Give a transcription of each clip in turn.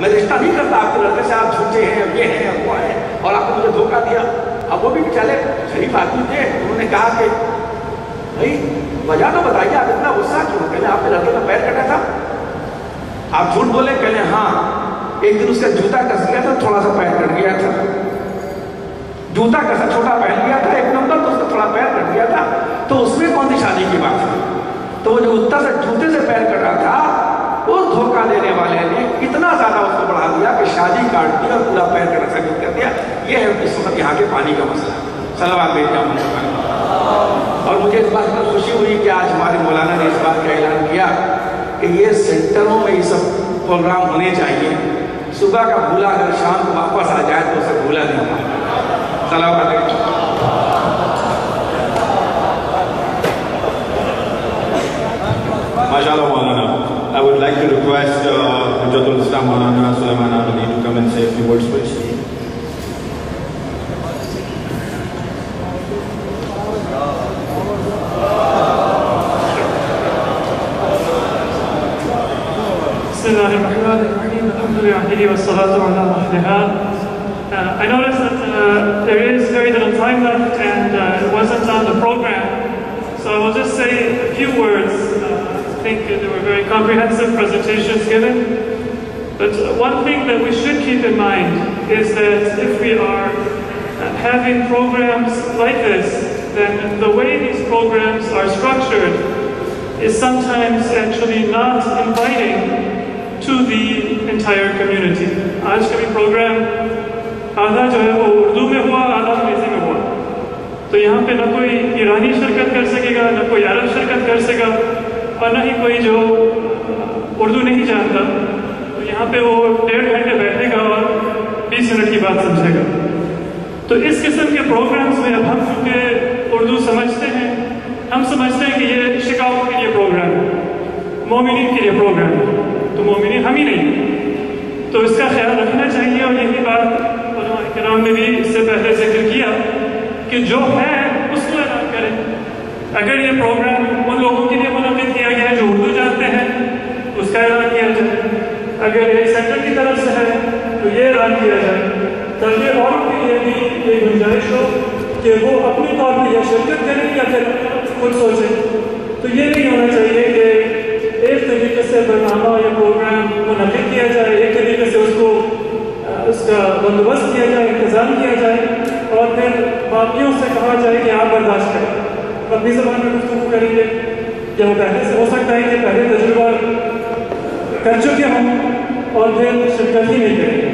میں رشتہ نہیں کرتا آپ کے لڑکے سے، آپ جھوٹے ہیں، یہ ہیں، وہ ہیں، اور آپ نے مجھے دھوکہ دیا. اب وہ بھی چلے شریف آدمی تھے، انہوں نے کہا کہ بھائی وجہ تو بتائیے، آپ اتنا غصہ کیوں؟ کہنے آپ کے لڑکے کا پیر کٹا تھا. آپ جھوٹ بولے؟ کہنے ہاں، ایک دن اس کا جوتا کس گیا تھا، تھوڑا سا پیر کٹ گیا تھا. جوتا کسا چھوٹا پہن لیا تھا ایک نمبر، تو اس کا تھوڑا پیر کٹ گیا تھا، تو اس میں کون سی شادی کی بات ہے؟ تو وہ جو اتنا سے جوتے سے پیر کٹا تھا، اس دھوکہ دینے والے نے اتنا زیادہ اس کو بڑھا دیا کہ شادی کاٹ دی اور پورا پیر کا ثابت کر دیا. یہ ہے اس وقت یہاں کے پانی کا مسئلہ. صلوات بھیج جاؤں. اور مجھے اس بات پر خوشی ہوئی کہ آج ہمارے مولانا نے اس بات کا اعلان کیا کہ یہ سینٹروں میں یہ سب پروگرام ہونے چاہیے. صبح کا بھولا اگر شام کو واپس آ جائے تو اسے بھولا نہیں ہوگا. صلوات علیکم. MashaAllah Maulana. I would like to request Hujjatul Islam Maulana Sulaiman Abadi to come and say a few words, please. Bismillahirrahmanirrahim. Alhamdulillahi wassalatu ala ahliha. I noticed that there is very little time left and it wasn't on the program, so I will just say a few words. I think there were very comprehensive presentations given, but one thing that we should keep in mind is that if we are having programs like this, then the way these programs are structured is sometimes actually not inviting to the entire community. آج کا بھی programme آدھا جو ہے وہ اردو میں ہوا، آدھا انگریزی میں ہوا، تو یہاں پہ نہ کوئی ایرانی شرکت کر سکے گا، نہ کوئی عرب شرکت کر سکے گا، اور نہ ہی کوئی جو اردو نہیں جانتا، تو یہاں پہ وہ 1.5 گھنٹے بیٹھے گا اور 20 منٹ کی بات سمجھے گا. تو اس قسم کے پروگرامز میں اب ہم چونکہ اردو سمجھتے ہیں، ہم سمجھتے ہیں کہ یہ شکاوت کے لیے پروگرام ہے، مومنین کے لیے پروگرام ہے، تو مومنین ہم ہی نہیں. تو اس کا خیال رکھنا چاہیے، اور یہی بات علماء کرام نے بھی اس سے پہلے ذکر کیا کہ جو ہے اس کو اعلان کریں. اگر یہ پروگرام ان لوگوں کے لیے منعقد کیا گیا ہے جو اردو جانتے ہیں، اس کا اعلان کیا جائے. اگر یہ سینٹر کی طرف سے ہے تو یہ اعلان کیا جائے، تاکہ اور کے لیے بھی یہ گنجائش ہو کہ وہ اپنے طور پہ یا شرکت کریں یا پھر خود سوچیں. تو یہ نہیں ہونا چاہیے کہ ایک طریقے سے برنامہ یا پروگرام منعقد کیا جائے، ایک طریقے سے اس کا بندوبست کیا جائے، انتظام کیا جائے، اور پھر باقیوں سے کہا جائے کہ آپ برداشت کریں، اپنی زبان میں گفتگو کریں گے. یا وہ پہلے سے ہو سکتا ہے کہ پہلے تجربہ کر چکے ہوں اور پھر شرکت ہی نہیں کریں گے.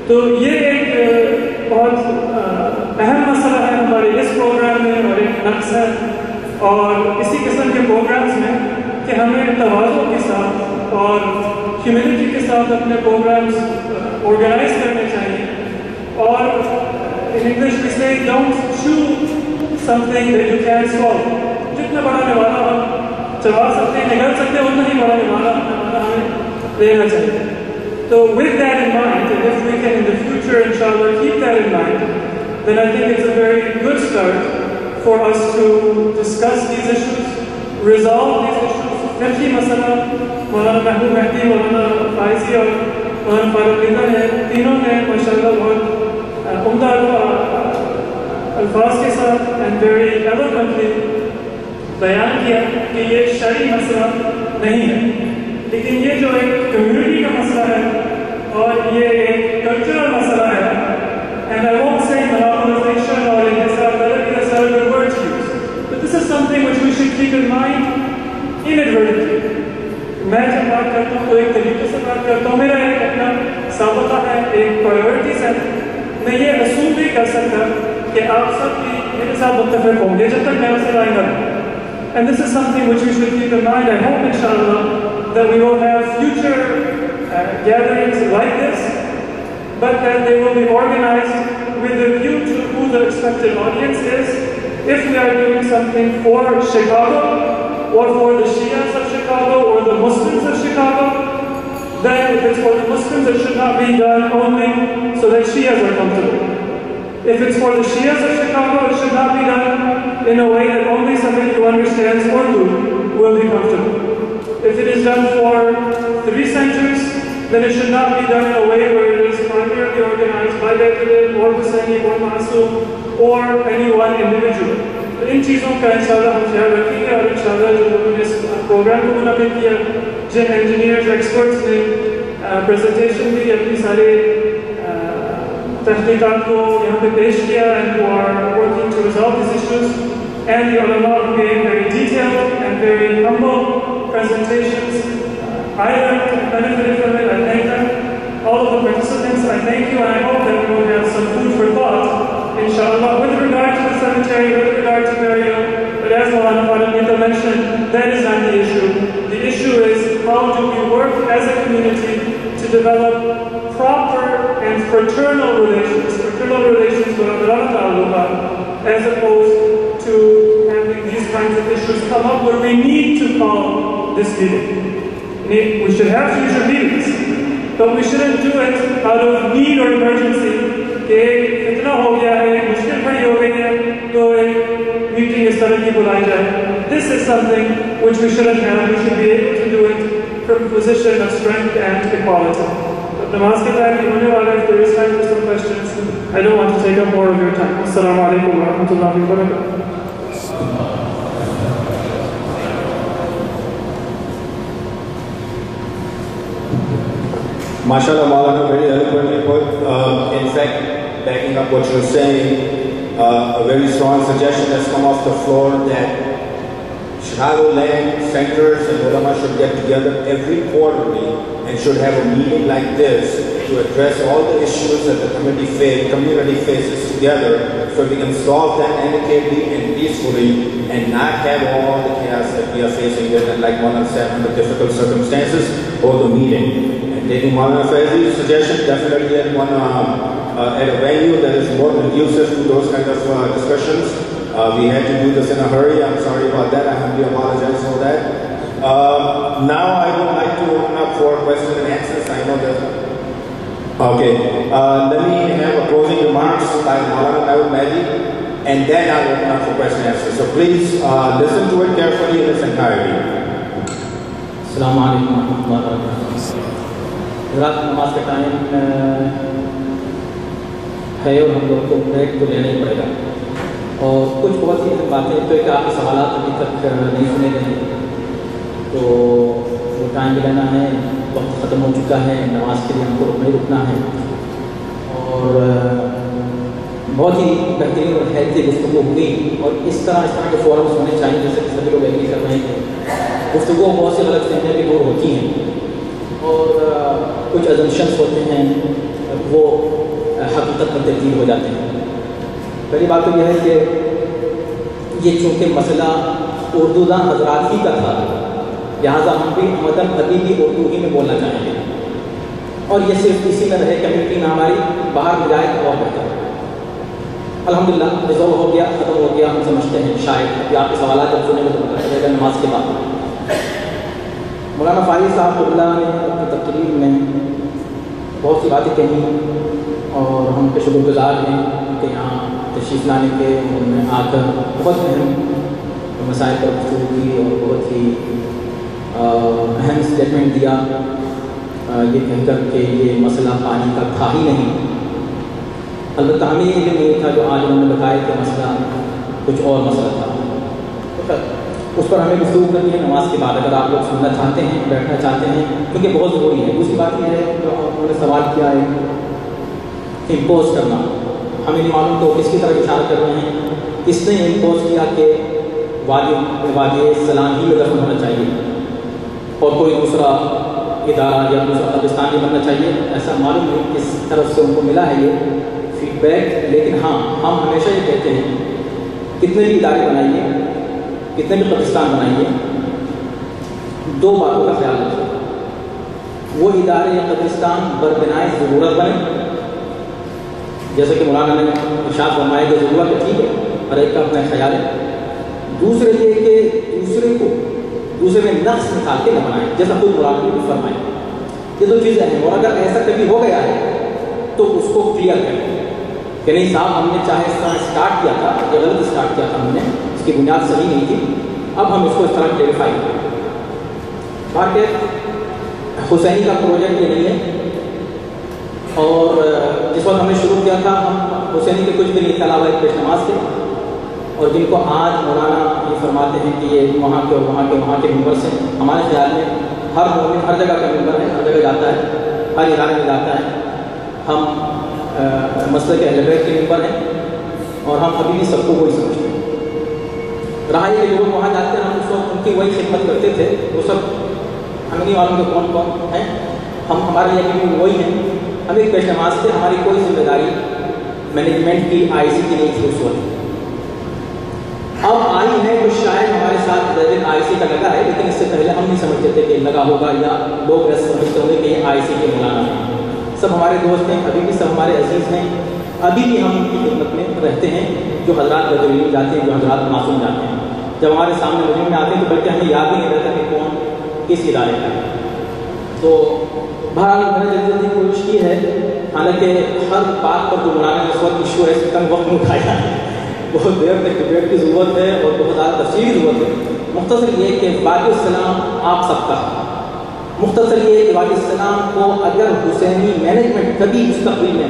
تو یہ ایک بہت اہم مسئلہ ہے ہمارے اس پروگرام میں، اور ایک نقص ہے. اور اسی قسم کے پروگرامز میں کہ ہمیں تواضع کے ساتھ اور ہیومینٹی کے ساتھ اپنے پروگرامز آرگنائز کرنے چاہیے. اور in English we say don't chew something that you can't swallow. جتنا بڑا نوالا ہم چبا سکتے ہیں، نگل سکتے ہیں، اتنا ہی بڑا نوالا ہمیں لینا چاہیے. So with that in mind, and if we can in the future, inshallah, keep that in mind, then I think it's a very good start for us to discuss these issues, resolve these issues. Fiqhi masala, Maulana Mahbub Mehdi, Maulana Faizi اور Maulana Farooq Rida نے تینوں نے ماشاءاللہ بہت عمدہ الفاظ کے ساتھ and very eloquently بیان کیا کہ یہ شرعی مسئلہ نہیں ہے، لیکن یہ جو ایک کمیونٹی کا مسئلہ ہے اور یہ ایک کلچرل مسئلہ ہے. And I won't say monopolization or inhisar, these are good words used, but this is something which we should keep in mind inadvertently. میں جب بات کرتا ہوں تو ایک طریقے سے بات کرتا ہوں، میرا ایک اپنا سابقہ ہے، ایک پرائیورٹیز ہے. میں یہ اصول بھی کر سکتا کہ آپ سب بھی میرے ساتھ متفق ہوں گے جب تک میں اسے لائن کروں. And this is something which we should keep in mind. I hope, inshallah, that we will have future gatherings like this, but that they will be organized with a view to who the expected audience is. If we are doing something for Chicago, or for the Shias of Chicago, or the Muslims of Chicago, then if it's for the Muslims, it should not be done only so that Shias are comfortable. If it's for the Shias of Chicago, it should not be done in a way that only somebody who understands Urdu will be comfortable. If it is done for 3 centers, then it should not be done in a way where it is primarily organized by Baitul or Hussaini or Masoom or any one individual. تو ان چیزوں کا انشاءاللہ ہم خیال رکھیں گے اور انشاءاللہ جو لوگوں نے اس پروگرام کو منعقد کیا، جن انجینئرز ایکسپرٹس نے پریزنٹیشن دی، اپنی سارے تحقیقات کو یہاں پہ پیش کیا، and who are working to resolve these issues, and the ulama who gave very detailed and very humble presentations. I learned and benefited from it. I thank them. All of the participants, I thank you, and I hope that we will have some food for thought, inshallah, with regard to the cemetery, with regard to burial. But as Maulana Farid mentioned, that is not the issue. The issue is how do we work as a community to develop proper and fraternal relations with Allah, as opposed to having these kinds of issues come up where we need to call this meeting. We should have future meetings, but we shouldn't do it out of need or emergency. کہ اتنا ہو گیا ہے، مشکل بڑی ہو گئی ہے، تو ایک میٹنگ اس طرح کی بلائی جائے. This is something which we shouldn't have. We should be able to do it from a position of strength and equality. نماز کے ٹائم ہونے والا ہے. If there is time for some questions, I don't want to take up more of your time. Assalamu alaikum wa rahmatullahi wa barakatuh. MashaAllah, Maulana, very eloquently put. In fact, backing up what you're saying, a very strong suggestion has come off the floor that Chicago land centers and ulama should get together every quarterly and should have a meeting like this to address all the issues that the community faces together, so we can solve them amicably and peacefully and not have all the chaos that we are facing with, and like Maulana said, under difficult circumstances, hold a meeting. Taking Maulana Faizi's suggestion, definitely at a venue that is more conducive to those kind of discussions. We had to do this in a hurry. I'm sorry about that. I humbly apologize for that. Now I would like to open up for questions and answers. I know that. Okay. Let me have a closing remarks by Maulana Dawood Mahdi, and then I'll open up for question and answers. So please listen to it carefully in its entirety. Assalamu alaikum wa rahmatullahi wa barakatuh. رات نماز کا time ہے اور ہم لوگ کو break تو لینا ہی پڑے گا، اور کچھ بہت سی باتیں تو کہ آپ کے سوالات ابھی تک نہیں سنے گئے، تو وہ ٹائم بھی لینا ہے، وقت ختم ہو چکا ہے، نماز کے لیے ہم کو نہیں رکنا ہے. اور بہت ہی بہترین اور ہیلتھی گفتگو ہوئی، اور اس طرح کے فورمس ہونے چاہیے جیسے کہ سبھی لوگ ایگری کر رہے ہیں. گفتگو بہت سی غلط فہمیاں بھی دور ہوتی ہیں اور کچھ ازمپشنس ہوتے ہیں وہ حقیقت میں تبدیل ہو جاتے ہیں. پہلی بات تو یہ ہے کہ یہ چونکہ مسئلہ اردو داں حضرات ہی کا تھا، لہٰذا ہم بھی مدن ابھی بھی اردو ہی میں بولنا چاہیں گے، اور یہ صرف اسی میں رہے کمیونٹی نہ ہماری باہر جائے اور بہتر. الحمدللہ ریزالو ہو گیا، ختم ہو گیا. ہم سمجھتے ہیں شاید آپ کے سوالات جب سنیں گے تو پتہ چلے گا نماز کے بعد. مولانا فائز صاحب اللہ نے اپنی تقریر میں بہت سی باتیں کہیں اور ہم کے شکر گزار ہیں کہ یہاں تشریف لانے کے، انہوں نے آ کر بہت اہم مسائل پر گفتگو کی اور بہت ہی اہم اسٹیٹمنٹ دیا، یہ کہہ کر کہ یہ مسئلہ پانی کا تھا ہی نہیں. البتہ ہمیں یہ بھی نہیں تھا جو آج انہوں نے بتایا کہ مسئلہ کچھ اور مسئلہ تھا. اس پر ہمیں گفتگو کرنی ہے نماز کے بعد، اگر آپ لوگ سننا چاہتے ہیں، بیٹھنا چاہتے ہیں، کیونکہ بہت ضروری ہے. دوسری بات یہ ہے جو انہوں نے سوال کیا ہے امپوز کرنا، ہمیں نہیں معلوم تو کس کی طرف اشارہ کر رہے ہیں. اس نے امپوز کیا کہ وادی سلام ہی میں دفن ہونا چاہیے اور کوئی دوسرا ادارہ یا دوسرا قبرستان نہیں بننا چاہیے، ایسا معلوم نہیں کس طرف سے ان کو ملا ہے یہ فیڈ بیک. لیکن ہاں، ہم ہمیشہ یہ کہتے ہیں کتنے بھی ادارے بنائیے، کتنے بھی قبرستان بنائیے، دو باتوں کا خیال رکھیں. وہ ادارے یا قبرستان بربنائے ضرورت بنے، جیسے کہ مولانا نے ارشاد فرمایا کہ ضرورت ہے، ٹھیک ہے، ہر ایک کا اپنا خیال ہے. دوسرے یہ کہ دوسرے میں نقص نکال کے نہ بنائیں، جیسا خود مولانا نے فرمایا. یہ دو چیزیں ہیں، اور اگر ایسا کبھی ہو گیا ہے تو اس کو کلیئر کریں کہ نہیں صاحب ہم نے چاہے اس طرح اسٹارٹ کیا تھا، یہ غلط اسٹارٹ کیا تھا ہم نے، اس کی بنیاد صحیح نہیں تھی، اب ہم اس کو اس طرح کلیریفائی کریں. حسینی کا پروجیکٹ یہ نہیں ہے، اور جس وقت ہم نے شروع کیا تھا ہم حسینی کے کچھ بھی نہیں علاوہ ایک پیش نماز تھے، اور جن کو آج مولانا یہ فرماتے ہیں کہ یہ وہاں کے اور وہاں کے ممبر سے، ہمارے خیال میں ہر مومن ہر جگہ کا ممبر ہے، ہر جگہ جاتا ہے، ہر ادارے میں جاتا ہے. ہم مسئلہ کے اہل بیت کے ممبر ہیں اور ہم ابھی بھی سب کو وہی سمجھتے ہیں. رہا یہ کہ لوگ وہاں جاتے ہیں، ہم اس وقت ان کی وہی خدمت کرتے تھے، وہ سب ہمیں نہیں معلوم کہ کون کون ہیں، ہم ہمارے لیے بھی وہی ہیں. ہم ایک پیش نماز سے ہماری کوئی ذمہ داری مینجمنٹ کی آئی سی کی نہیں تھی اس وقت. اب آئی ہے جو شاید ہمارے ساتھ آئی سی کا لگا ہے، لیکن اس سے پہلے ہم نہیں سمجھتے تھے کہ لگا ہوگا یا لوگ ایسے سمجھتے ہوں گے کہ یہ آئی سی کے مولانا ہیں. سب ہمارے دوست ہیں، ابھی بھی سب ہمارے عزیز ہیں، ابھی بھی ہم ان کی خدمت میں رہتے ہیں. جو حضرات بدری میں جاتے ہیں، جو حضرات معصوم جاتے ہیں، جب ہمارے سامنے بدری میں آتے ہیں تو بلکہ ہمیں یاد نہیں رہتا کہ کون کس ادارے کا ہے. تو بہرحال میں نے جلدی کوشش کی ہے، حالانکہ ہر بات پر جو مولانا اس وقت ایشو ہے اس کم وقت میں اٹھایا ہے، بہت دیر تک ڈبیٹ کی ضرورت ہے اور بہت زیادہ تفصیل کی ضرورت ہے. مختصر یہ کہ باقی السلام آپ سب کا، مختصر یہ کہ باقی السلام کو اگر حسینی مینجمنٹ کبھی مستقبل میں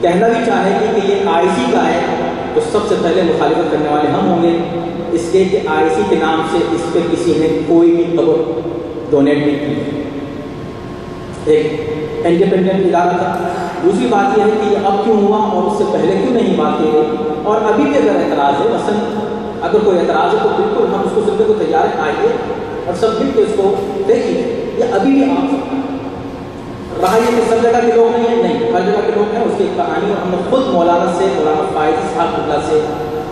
کہنا بھی چاہے گی کہ یہ آئی سی کا ہے تو سب سے پہلے مخالفت کرنے والے ہم ہوں گے، اس لیے کہ آئی سی کے نام سے اس پہ کسی نے کوئی بھی قبر ڈونیٹ نہیں کی. ایک انڈیپینڈنٹ ادارہ تھا. دوسری بات یہ ہے کہ یہ اب کیوں ہوا اور اس سے پہلے کیوں نہیں بات کی گئی، اور ابھی بھی اگر اعتراض ہے، مثلا اگر کوئی اعتراض ہے تو بالکل ہم اس کو سننے کو تیار ہیں، آئیے اور سب مل کے اس کو دیکھیے. یہ ابھی بھی آپ سکتا ہے. رہا یہ کہ سب جگہ کے لوگ نہیں ہیں، نہیں ہر جگہ کے لوگ ہیں. اس کی کہانی اور ہم نے خود مولانا سے، مولانا فائز صاحب اللہ سے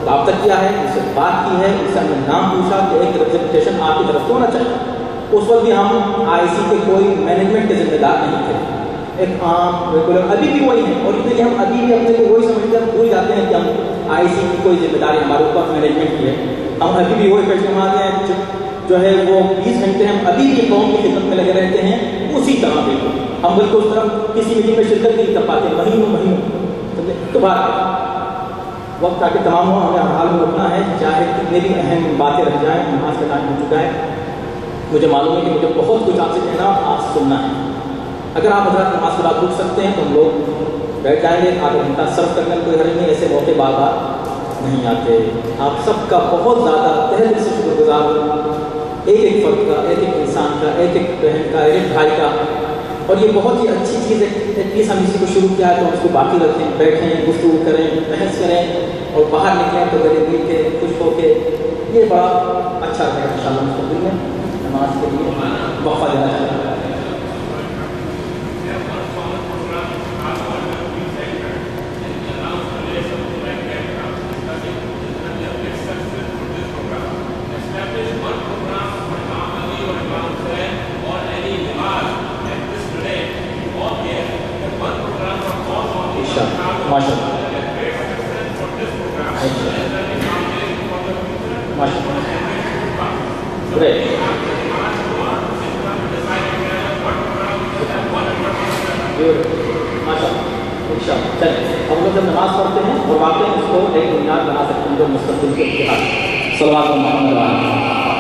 رابطہ کیا ہے، ان سے بات کی ہے، ان سے ہم نے نام پوچھا کہ ایک ریپریزنٹیشن آپ کی طرف سے ہونا چاہیے. اس وقت بھی ہم آئی سی کے کوئی مینجمنٹ کے ذمہ دار نہیں تھے، ایک عام ریگولر. ابھی بھی وہی ہیں، اور اس لیے ہم ابھی بھی اپنے کو وہی سمجھتے ہیں، بھول جاتے ہیں کہ ہم آئی سی کی کوئی ذمہ داری ہمارے اوپر مینجمنٹ کی ہے. ہم ابھی بھی وہی پیش نماز ہیں جو ہے وہ 20 گھنٹے ہم ابھی بھی قوم کی خدمت میں لگے رہتے ہیں اسی طرح. بالکل ہم بالکل اس طرح کسی میٹنگ میں شرکت نہیں کر پاتے مہینوں. تو بات وقت تاکہ تمام ہو، ہمیں حال میں رکھنا ہے چاہے کتنے بھی اہم باتیں رہ جائیں. نماز کا ٹائم ہو چکا ہے. مجھے معلوم ہے کہ مجھے بہت کچھ آپ سے کہنا اور آپ سے سننا ہے. اگر آپ حضرات نماز کے بعد رک سکتے ہیں تو ہم لوگ بیٹھ جائیں گے. آدھا گھنٹہ سرو کرنے میں کوئی حرج نہیں، ایسے موقع بار بار نہیں آتے. آپ سب کا بہت زیادہ تہہ دل سے شکر گزار ہوں، ایک ایک فرد کا، ایک ایک انسان کا، ایک ایک بہن کا، ایک ایک بھائی کا. اور یہ بہت ہی اچھی چیز ہے. ایٹ لیسٹ ہم اسی کو شروع کیا ہے تو ہم اس کو باقی رکھیں، بیٹھیں، گفتگو کریں، بحث کریں اور باہر نکلیں تو گلے مل کے خوش ہو کے. یہ بڑا اچھا رہے گا انشاءاللہ مستقبل میں. نماز کے لیے وقفہ دینا چاہتا ہوں. ہم لوگ جب نماز پڑھتے ہیں اور واقعی اس کو ایک بنیاد بنا سکتے ہیں جو مستقبل کے اتحاد. صلوات محمد علیہ